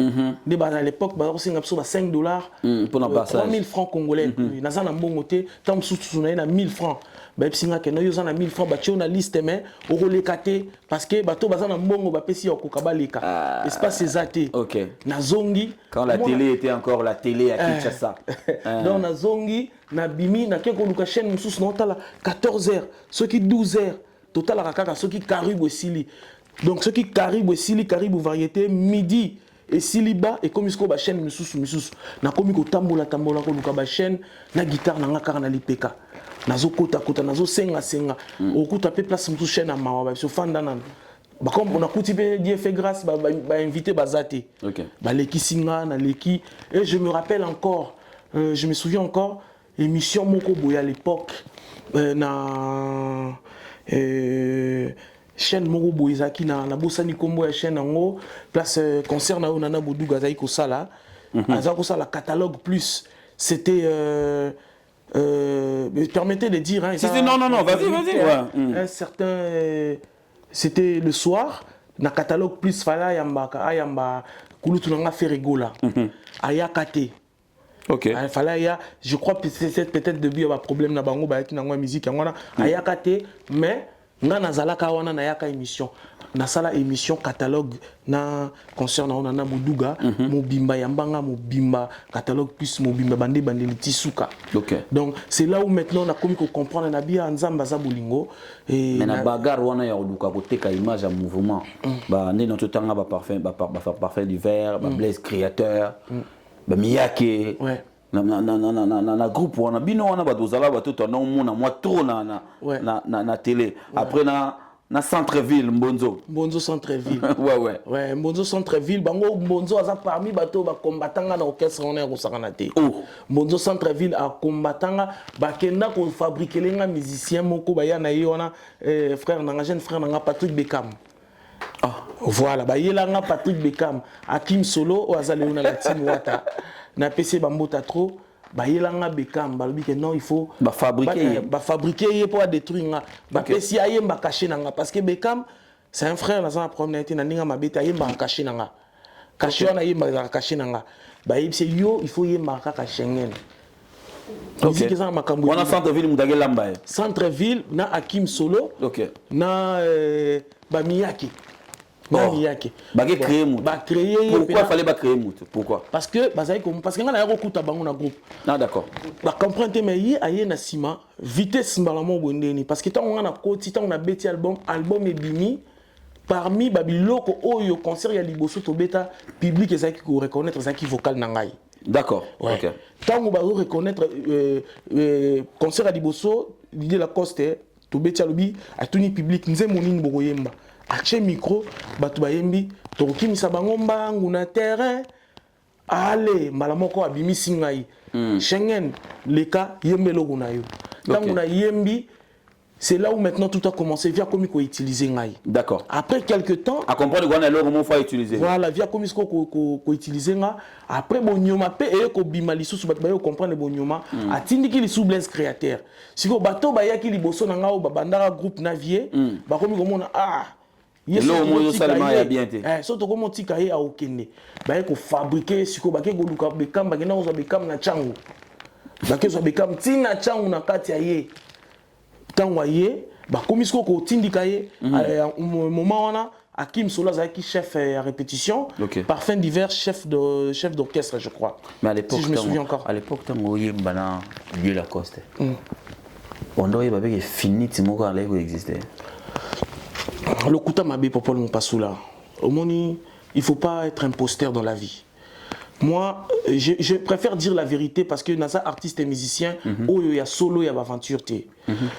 à l'époque c'est $5 pour un passage 3000 francs congolais na na mbongoté tant sous na 1000 francs ba singa ke no yo na 1000 francs ba na liste mais au relekaté parce que bato baza na mbongo ba pesi ya kokabaleka espace ezate OK na zongi quand la télé était encore la télé à Kinshasa donc na zongi na bimi na keko luka chaîne mususu na tala 14h ceux qui 12h total la kaka ceux qui Caribou Sili. Donc ce qui Caribou Sili Caribou variété midi et Siliba et comme isko ba chaîne misusu na komi ko tambola ko luka ba chaîne na guitare na ngaka na lipeka nazo kota nazo senga okuta pe place musu chaîne na mawa ba so fanda nan ba comme on a kuti pe Dieu fait grâce ba invité bazate OK ba leki singa na leki et je me rappelle encore je me souviens encore émission moko boya à l'époque na chaîne moko boizaki na bosani kombo ya chaîne ngo place concert na nana boduga zayi ko sala azako sala catalogue plus c'était permettez de dire hein, si, non vas-y un certain c'était le soir na catalogue plus fala yamba kulutu nga ferigola ayakate OK fala je crois que c'est peut-être début un problème na bango ba ki na ngwa musique ngwana ayakate mais nga nazalaka wana na yaka émission na sala émission catalogue na concert na na Boduga mobimba yambanga mobimba catalogue plus mobimba bande litisuka OK donc c'est là où maintenant on a commis comprendre na bia nzamba za bolingo et mais na bagarre wana ya Luka koteka image à mouvement ba né dans tout temps ba parfait d'hiver ba Blaise créateur ba Miyake na groupe wana bino wana badozala batoto na omona moi trop na télé après na centre-ville Mbonzo centre-ville ouais Mbonzo centre-ville bango Mbonzo aza parmi bato ba combattanga na orchestre on est ko sakana te Mbonzo centre-ville a combattanga ba kenda ko fabriquer lenga musicien moko ba ya na yona frère na jeune frère na Patrick Beckham voilà ba yelanga Patrick Beckham Hakim Solo o azali na la team wata na PC bambota trop ba yelanga Beckham balobi que non il faut fabriquer pour détruire nga ba PC ayemba cacher nanga parce que Beckham c'est un frère dans un problème été na ninga mabeta ayemba cacher nanga cacher na yemba cacher nanga ba yebse yo il faut yemba ka Schengen OK on a centre-ville mudagela mbaye centre-ville na Hakim Solo OK na ba Miyake créer pourquoi fallait créer pourquoi parce que nga na yako kuta bango na groupe d'accord comprendre mais yi aye na sima vitesse mbalamo bondeni parce que tant on a koti tant on a beti album et bini parmi babiloko oyo concert ya liboso to beta public ezaki ko reconnaître ezaki vocal na ngai d'accord OK tant on va reconnaître concert ya liboso l'idée la coste to beti alobi atuni public nze monini bokoyemba ache micro batu bayembi tokimisa bango mbangu na terrain ale malamoko abimisi ngai Schengen leka yembelo kuna yo tangu na yembi c'est là où maintenant tout a commencé. Via comme il utiliser ngai. D'accord. Après quelques temps. À comprendre qu'on a le comment faut utiliser. Voilà, via comme il utiliser nga. Après bon nyoma pe et ko bima lisusu bat bayo comprendre bon nyoma. Atindi ki lisu Blaise créateur. Si ko bato ba ya ki liboso na nga o babandara groupe Navier, ba komi ko mona Yes, surtout comment tu as à Okene, il fabriquer, si tu as Bekam, Bekam na changu. Bekam tina changu na kati Tanwaye, komisko ko tindikaye, moment on a Hakim Sola qui chef à répétition, Parfum d'hiver chef d'orchestre je crois. Mais à l'époque, si je me souviens encore. À l'époque, tu as Bana Dieu Lacoste. On doit y avoir fini, Timoko allait exister. Le Kouta Mabé Popol Mopasoula. Au Moni, il ne faut pas être imposteur dans la vie. Moi, je préfère dire la vérité parce que Nasa artiste et musicien, il y a solo, il y a aventure.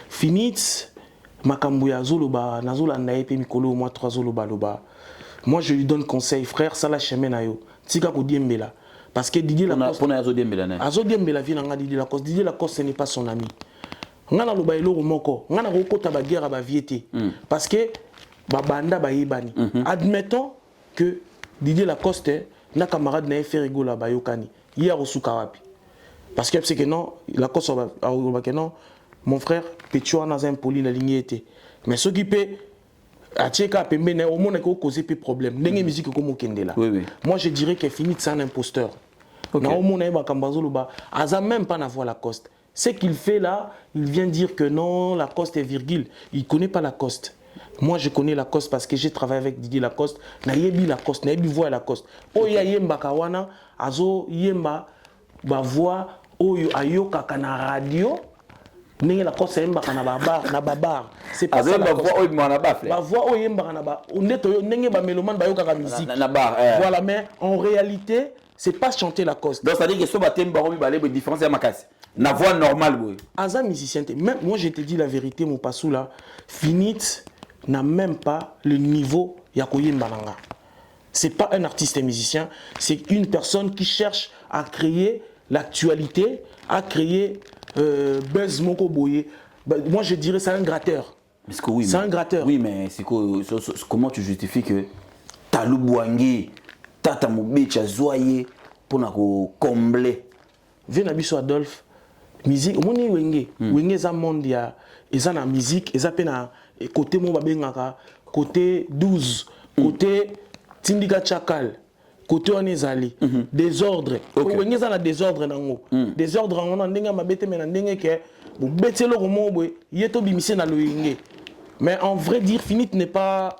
Finit, Makambouya Zoloba, Nazola Naepe Mikolo, moi 3 Zoloba Loba. Moi, je lui donne conseil, frère, ça la chemin nayo. Tika ko diembela. Parce que Didier Lacoste. Pour Azo Diembela. Azo Diembela vient à Didier Lacoste. Didier Lacoste, ce n'est pas son ami. Ngana loba eloro moko, ngana rokota ba guerre ba viété. Parce que babanda ba yebani. Admettons que Didier Lacoste na camarade na fait rigola ba yokani. Hier au Soukawapi. Parce que c'est que non, Lacoste ba que non, mon frère Petua na un poli la ligne était. Mais ce qui peut Atcheka pembe na au monde ko causer peu problème. Ndenge musique ko mokendela. Moi je dirais qu'il finit c'est un imposteur. Na au monde ba kambazolo ba aza même pas na voix Lacoste. Ce qu'il fait là, il vient dire que non, Lacoste est virgule. Il ne connaît pas Lacoste. Moi, je connais Lacoste parce que j'ai travaillé avec Didier Lacoste. Nayebi Lacoste, nayebi voix Lacoste. Oya yemba kawana, azo yemba ba voix oyo ayoka kana radio. Nenge Lacoste yemba kana babar. C'est pas ça. Ba voix oyo mana ba frère. Ba voix oyo yemba kana ba. Ondeto yo nenge ba mélomane ba yoka ka musique. Na bar. Voilà, mais en réalité, c'est pas chanter Lacoste. Donc ça dit que so batem ba romi ba le différence ya makasi. Na voix normale, oui. Aza musicien, même moi je te dis la vérité, mon passou là, Finit n'a même pas le niveau Yakoye Mbananga. C'est pas un artiste et musicien, c'est une personne qui cherche à créer l'actualité, à créer buzz moko boye. Moi je dirais c'est un gratteur. Oui, c'est un gratteur. Oui, mais comment tu justifies que Talou Bouangé, Tata Moubecha Zoye pour combler Venabiso Adolphe. Musique, moni wenge, wenge za monde ya eza na musique, eza pe na côté mo babengaka, côté 12, côté tindika chakal, côté on ezali, désordre. Wenge za na désordre nango. Désordre on na ndenge mabete mais na ndenge ke bo betelo ko mo boy, yeto bimise na loyenge. Mais en vrai dire Finit n'est pas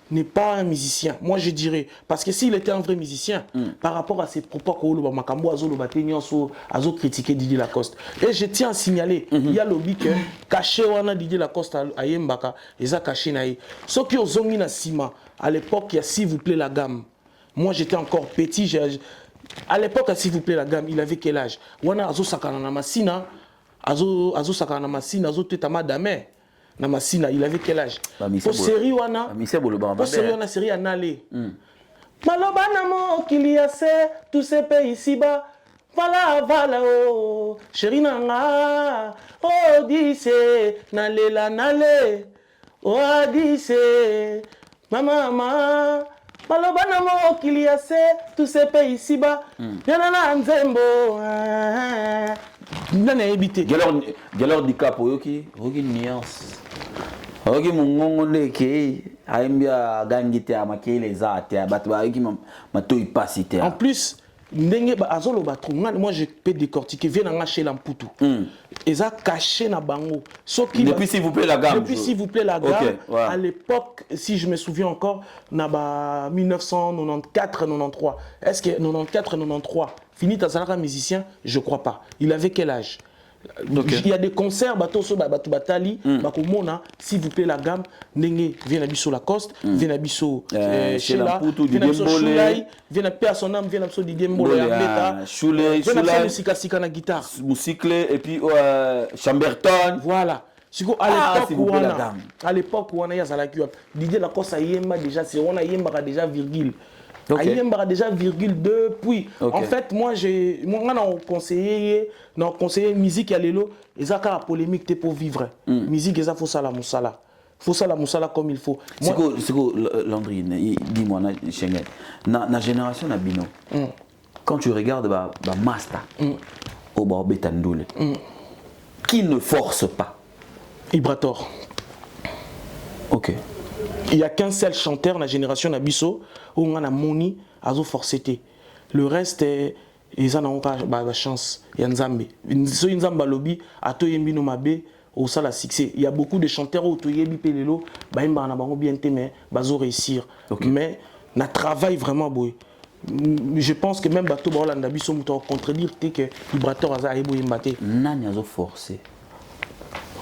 un musicien. Moi je dirais parce que s'il était un vrai musicien par rapport à ses propos ko makambo azo lo batenyoso azo critiquer Didier Lacoste. Et je tiens à signaler il y a lobby que caché wana Didier Lacoste a yembaka eza caché naï. Ce qui ozongi na sima à l'époque il y a s'il vous plaît la gamme. Moi j'étais encore petit à l'époque s'il vous plaît la gamme, il avait quel âge? Wana azo sakana na masina azo sakana na masina azo tetama dame. Namasina, il avait quel âge? Pour série wana, pour série wana série anale. Maloba namo kiliase tous ces pays ici-bas. Vala oh, chéri nanga. Oh dise nale. Oh dise mama. Maloba namo kiliase tous ces pays ici-bas. Yana na nzembo. Nana ebité. Galor di capo yoki nuance. Ok, mon ke aimbia gangite amakele zate batba yoki mato ipasite. En plus, ndenge ba azolo batrunga moi je peux décortiquer vient nga chez l'amputu. Eza caché na bango. Depuis s'il vous plaît la gamme. Depuis s'il vous plaît la gamme. À l'époque, si je me souviens encore, na ba 1994-93. Est-ce que 94-93 Finit à Zalaka musicien? Je crois pas. Il avait quel âge? Il y a des concerts, Batali, Bakomona, s'il vous plaît, la gamme, Nenge, vient à Bisso Lacoste, vient à Bisso Sheila, vient à Bisso Choulay, vient à Personam, vient à Bisso Didier Mbolo, Choulay, vient à Bisso Sika na guitare. Moussicle, et puis Chamberton. Voilà. À l'époque où on a Didier Lacoste a yemba déjà, c'est on a yemba déjà virgule. Ok. Ayembara déjà virgule 2, puis en fait, moi, on a conseillé musique à l'élo, et ça, la polémique, pour vivre. Musique, et ça, faut ça la moussala. Faut ça la moussala comme il faut. C'est quoi, Landry, dis-moi, Schengen, na génération na bino, quand tu regardes Master, au Betandoule, qui ne force pas? Ibrator. Ok. Il n'y a qu'un seul chanteur dans la génération Nabiso où on a moni à forcété. Le reste, ils n'ont pas de chance. Il y a Nzambe. Nzambe lobby, à to yembi no mabe, au sala succès. Il y a beaucoup de chanteurs où to yebi pelelo, baimba na bango bien mais bazo réussir. Mais na travail vraiment boy. Je pense que même bateau ba Hollande Nabiso muto contredire que vibrateur aza ebo yembate. Nani azo forcé.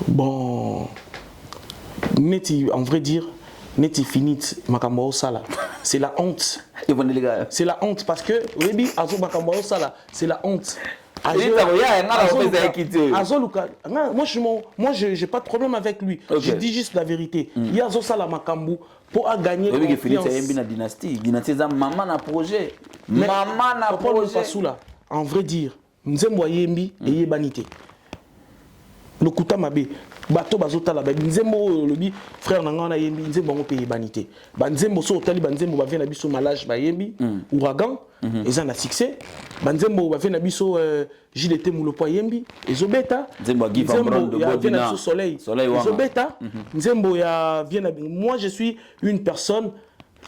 Bon, neti en vrai dire. Neti finit makambo sala, c'est la honte. C'est la honte parce que Rebi azo makambo sala, c'est la honte. Moi j'ai pas de problème avec lui. Je dis juste la vérité. Il y a sala makambo pour gagner confiance. Dynastie maman na projet. Maman na projet. En vrai dire, Nzembo yembi et yebanité. Le kuta mabe. Bato bazota la nzembo lobi frère nanga na yembi nzembo ngo paye banité ba nzembo so otali ba nzembo ba vena biso malage ba yembi ouragan eza na succès ba nzembo ba vena biso JDT mulopo yembi ezobeta nzembo give ambrand de bodina soleil ezobeta nzembo ya viena. Moi je suis une personne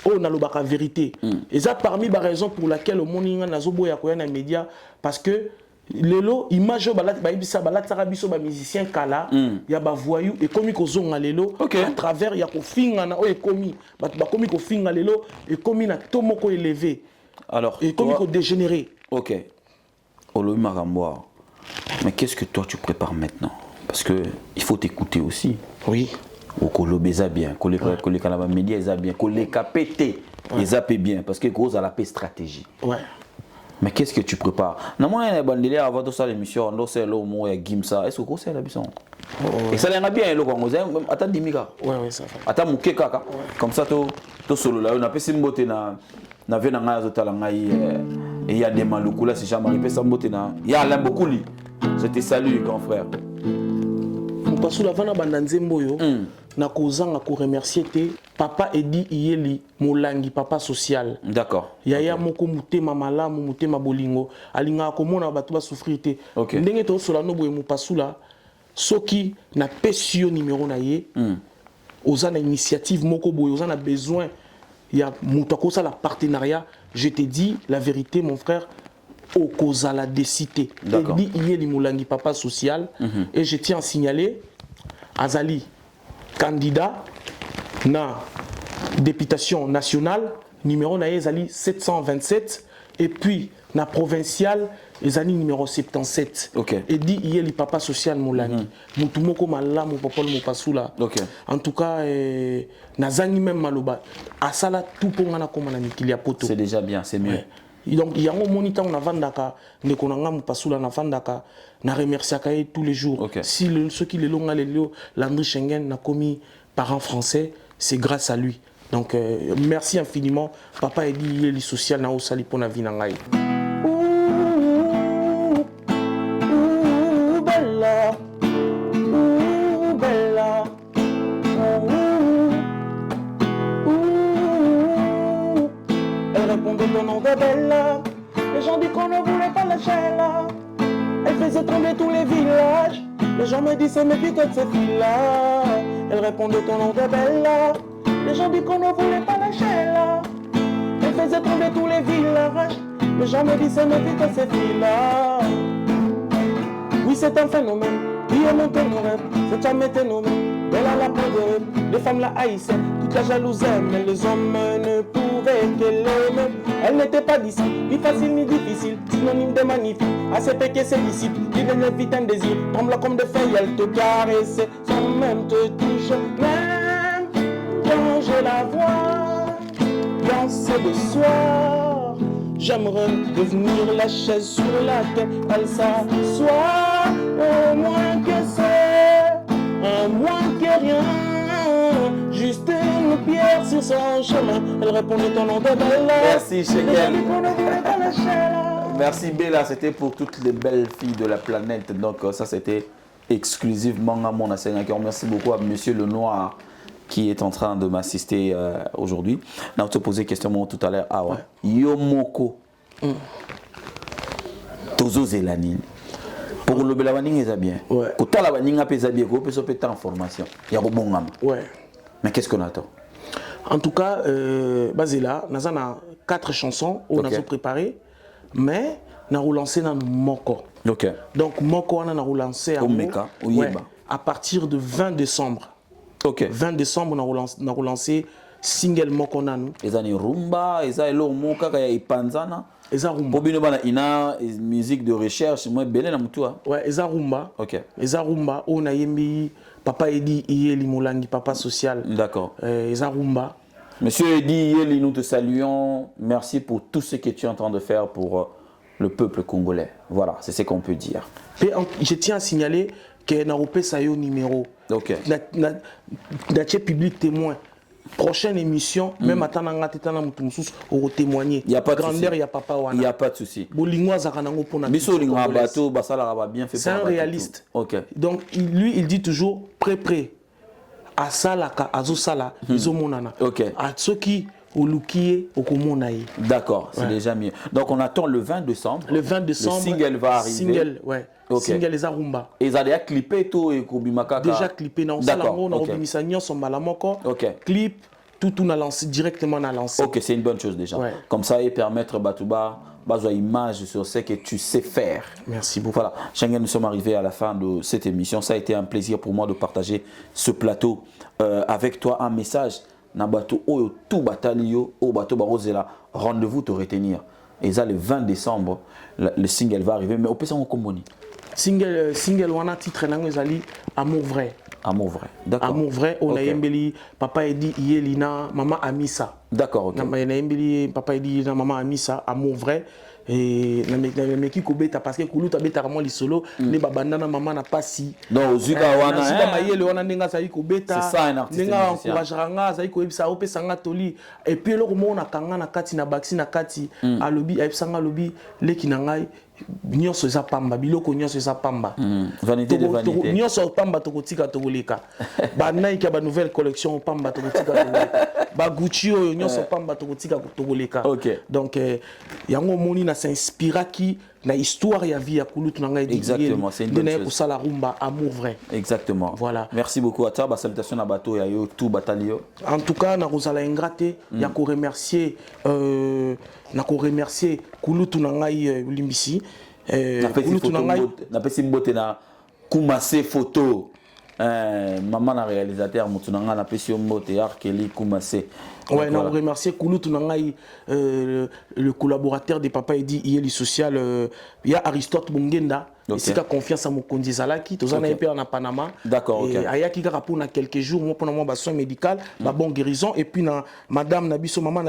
oh na lobaka vérité et ça parmi ba raison pour laquelle au moninga nazo boya ko na média parce que lelo image balat baibisa balat sarabiso ba musicien kala ya ba voyou et komi ko zonga lelo à travers ya ko finga na o e komi ba komi ko finga lelo et komi na tomoko élevé alors et komi ko dégénéré. OK. Olobi Makamboa. Mais qu'est-ce que toi tu prépares maintenant parce que il faut t'écouter aussi. Oui. Au kolobeza bien, kolé kanaba média eza bien, kolé kapete ezapé bien parce que cause à la paix stratégie. Ouais. Mais qu'est-ce que tu prépares? Non, moi, il y a des gens avant de ça l'émission, on sait le mot et Gimsa. Est-ce que c'est la mission? Et ça, il y a bien le Congo. Attends, Dimika. Ouais, ça va. Attends, Moukeka. Comme ça, tu solo là, on a fait une beauté na vie na ngaya zotala ngai et il y a des maloukou là, c'est jamais arrivé ça beauté na. Il y a Alain Bokouli. Je te salue, grand frère. Parce que la vana bandanzembo yo na kozanga ko remercier te papa Edi Iyeli Molangi papa social. D'accord. Yaya moko mutema malamu mutema bolingo alinga komona bato ba souffrir te. Ndenge to sola no boye mupasula soki na pesio numéro na ye oza na initiative moko boye oza na besoin ya muto ko ça la partenariat, je te dis la vérité mon frère. Au Kozala décité. Edi Iyeli Molangi papa social et je tiens à signaler Azali candidat na députation nationale numéro na Azali 727 et puis na provincial Azali numéro 77. Edi Iyeli papa social Molangi mutumoko malamu papa mo pasula. En tout cas nazangi même maloba asala tout pour ngana koma na mikili ya poto. C'est déjà bien, c'est mieux. Donc il y a un moniteur on a vendaka nekonanga mupasula na vendaka na remercier tous les jours. Si ceux qui les longa les lio Landry Schengen n'a commis parent français, c'est grâce à lui. Donc merci infiniment papa Edi Iyeli social na osali pona vie na ngai. Bella, les gens disent qu'on ne voulait pas lâcher là. Elle faisait trembler tous les villages. Les gens me disaient mais puis que cette fille-là. Elle répondait ton nom de Bella. Les gens disent qu'on ne voulait pas lâcher là. Elle faisait trembler tous les villages. Les gens me disaient mais puis que cette fille-là. Oui c'est un phénomène qui est monté nos rêves. C'est jamais été nommé. Bella la peau de rêve. Les femmes la haïssaient. Toute la jalousie mais les hommes ne pouvaient qu'elle aimer. Elle n'était pas d'ici, ni facile ni difficile, synonyme de magnifique, assez péqué ses disciples, qui devenait vite un désir, tremblant comme des feuilles, elle te caressait, sans même te toucher, même quand je la vois, danser le soir, j'aimerais devenir la chaise sur laquelle elle s'assoit, au moins que c'est, un moins que rien, juste une de pierre sur son chemin. Elle répondait ton nom de Bella. Merci, Shekel. Les gens qu'on ne voulait pas lâcher là. Merci Bella, c'était pour toutes les belles filles de la planète. Donc ça c'était exclusivement à mon enseignateur. Merci beaucoup à Monsieur Lenoir qui est en train de m'assister aujourd'hui. On a te posé question tout à l'heure. Ah ouais. Yomoko. Tozo Zelanine. Pour le Belawaning est bien. Ouais. Pour ta la waning a pesé bien. Pour peut en formation. Il y a bon gam. Ouais. Mais qu'est-ce qu'on attend? En tout cas, Basila, nous avons 4 chansons où nous avons préparé, mais nous avons lancé dans Moko. Ok. Donc Moko, on a relancé à partir de 20 décembre. Ok. 20 décembre, on a relancé single Moko Nanu. Ils ont rumba, ils ont moka kaya ipanzana. Ils ont rumba. Pour bien ina musique de recherche, moi belé na mutua. Ouais, ils ont rumba. Ok. Ils ont rumba. On a yembi papa Edi Iyeli Moulangi, papa social. D'accord. Ils ont rumba. Monsieur Edi Iyeli, nous te saluons. Merci pour tout ce que tu es en train de faire pour le peuple congolais. Voilà, c'est ce qu'on peut dire. Et je tiens à signaler que Naropé Sayo numéro. Ok. Daché public témoin. Prochaine émission, même à Tananga Tetana Moutoumsous, on témoigner. Il n'y a pas de grandeur, il n'y a pas Wana. Il n'y a pas de souci. Bolingwa Zaranango pour la Bisso Lingwa Bateau, Bassala va bien fait. C'est un réaliste. Ok. Donc lui, il dit toujours prêt. À Salaka, à Zosala, ils ont monana. Ok. À Tsoki, au Lukie, au Komonaï. D'accord, c'est déjà mieux. Donc on attend le 20 décembre. Le 20 décembre. Le single va arriver. Single, ouais. Okay. Single les Arumba. Et ils ont déjà clippé tout et Kubimaka. Déjà clippé. Dans D'accord. on a Robimisagnon, son malamoko. Ok. Clip, tout on a lancé, directement on a lancé. Ok, c'est une bonne chose déjà. Ouais. Comme ça, et permettre Batouba, baser une image sur ce que tu sais faire. Merci beaucoup. Voilà, Schengen, nous sommes arrivés à la fin de cette émission. Ça a été un plaisir pour moi de partager ce plateau avec toi. Un message, Nabato Oyo, tout Batalio, au bateau Barosela. Rendez-vous te retenir. Et ça, le 20 décembre, le single va arriver. Mais au PC, on communi. Single wana titre nango ezali Amour vrai. Amour vrai. D'accord. Amour vrai, on a yembeli papa Edi Iyelina, maman Amisa. D'accord, ok. On a yembeli papa Edi Iyelina, maman Amisa, Amour vrai. Et na meki ko beta parce que kuluta beta vraiment li solo les babanda na maman na pasi. Donc Zuka wana Zuka mayele wana ndenga sa ko beta. C'est ça un artiste. Ndenga encourageanga sa ko ebisa opesa nga toli et puis loko mona kanga na kati na baxi na kati alobi ebisanga lobi leki na ngai nyonso eza pamba biloko nyonso eza pamba. Vanité de vanité. Nyonso pamba tokotika tokoleka. Ba Nike ba nouvelle collection pamba tokotika tokoleka. Ba Gucci oyo nyonso pamba tokotika tokoleka. Donc yango moni na s'inspira qui la histoire ya vie ya Kulutu nanga edi. Exactement, c'est une bonne chose. Pour ça la rumba Amour vrai. Exactement. Voilà. Merci beaucoup à toi. Bah, salutations à bateau ya yo tout batalio. En tout cas, na rozala ingraté, ya ko remercier na ko remercier Kulutu nanga limbisi. Kulutu nanga na pesi mbote na Kumase photo. Maman la réalisateur Moutunanga na pesi mbote Arkeli Kumase. Ouais, on remercie Kulutu Nangai, le collaborateur de Papa Edi Iyeli Social. Il y a Aristote Mungenda. Et c'est confiance à Mokondi Zalaki. Tous en a en Panama. D'accord, ok. Et Ayaki Garapou na quelques jours, moi pendant mon soin médical, ma bonne guérison. Et puis Madame Nabiso, Maman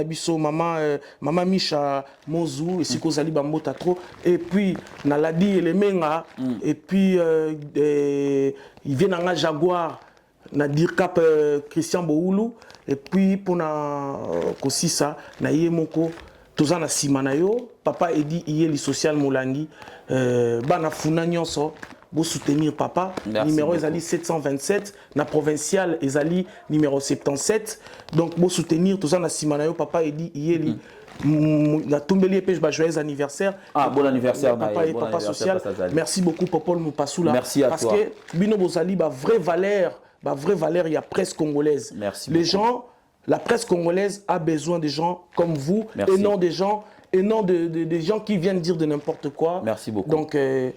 Micha Mozou, et si Kozali Bambota trop. Et puis Naladi et les Menga. Et puis il vient dans un Jaguar. Na Dirkap Christian Boulou. Et puis pour na Kosisa na Yemoko toza na simanayo papa Edi Iyeli Social Molangi bana funa nyonso bo soutenir papa. Merci numéro ezali 727 na provincial ezali numéro 77 donc bo soutenir toza na simanayo papa Edi Iyeli na tombeli pêche ba joyeux anniversaire. Ah bon anniversaire papa et papa social. Merci beaucoup Popol Mopassoula. Merci à parce toi. Parce que bino bozali ba vraie valeur. La vraie valeur, il y a presse congolaise. Merci les beaucoup. gens, la presse congolaise a besoin de gens comme vous. Merci. Et non des gens, des gens qui viennent dire de n'importe quoi. Merci beaucoup. Donc, et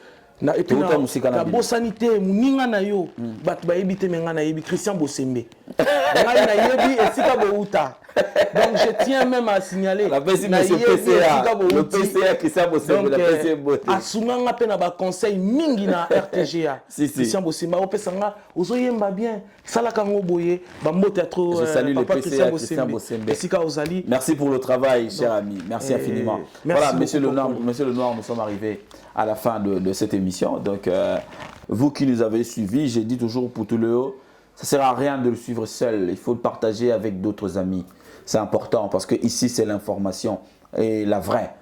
puis la bonne sanité, mouninga na yo, bat ba ebite menga na yebi Christian Bosembe. Ngai na yebi esika bouta. Donc je tiens même à signaler la PCA, le PCA Christian Bosembe, la PCA Bote. Asunganga pe na ba conseil mingi na RTGA. Christian Bosembe opesanga ozoyemba bien. Sala kango boye ba mbote trop. Je salue le PCA Christian Bosembe. Esika ozali. Merci pour le travail, cher ami. Merci infiniment. Voilà, Monsieur Lenoir, nous sommes arrivés à la fin de cette émission. Donc, vous qui nous avez suivis, j'ai dit toujours pour tout le haut, Ça ne sert à rien de le suivre seul. Il faut le partager avec d'autres amis. C'est important parce que ici, c'est l'information et la vraie.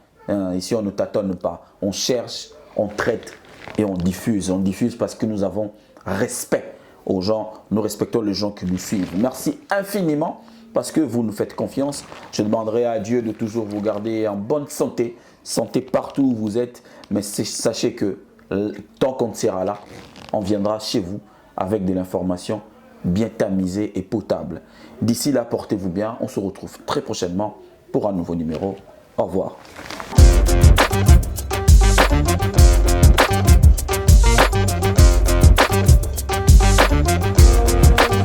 Ici, on ne tâtonne pas. On cherche, on traite et on diffuse. On diffuse parce que nous avons respect aux gens. Nous respectons les gens qui nous suivent. Merci infiniment parce que vous nous faites confiance. Je demanderai à Dieu de toujours vous garder en bonne santé. Santé partout où vous êtes. Mais sachez que tant qu'on sera là, on viendra chez vous avec de l'information bien tamisée et potable. D'ici là, portez-vous bien. On se retrouve très prochainement pour un nouveau numéro. Au revoir.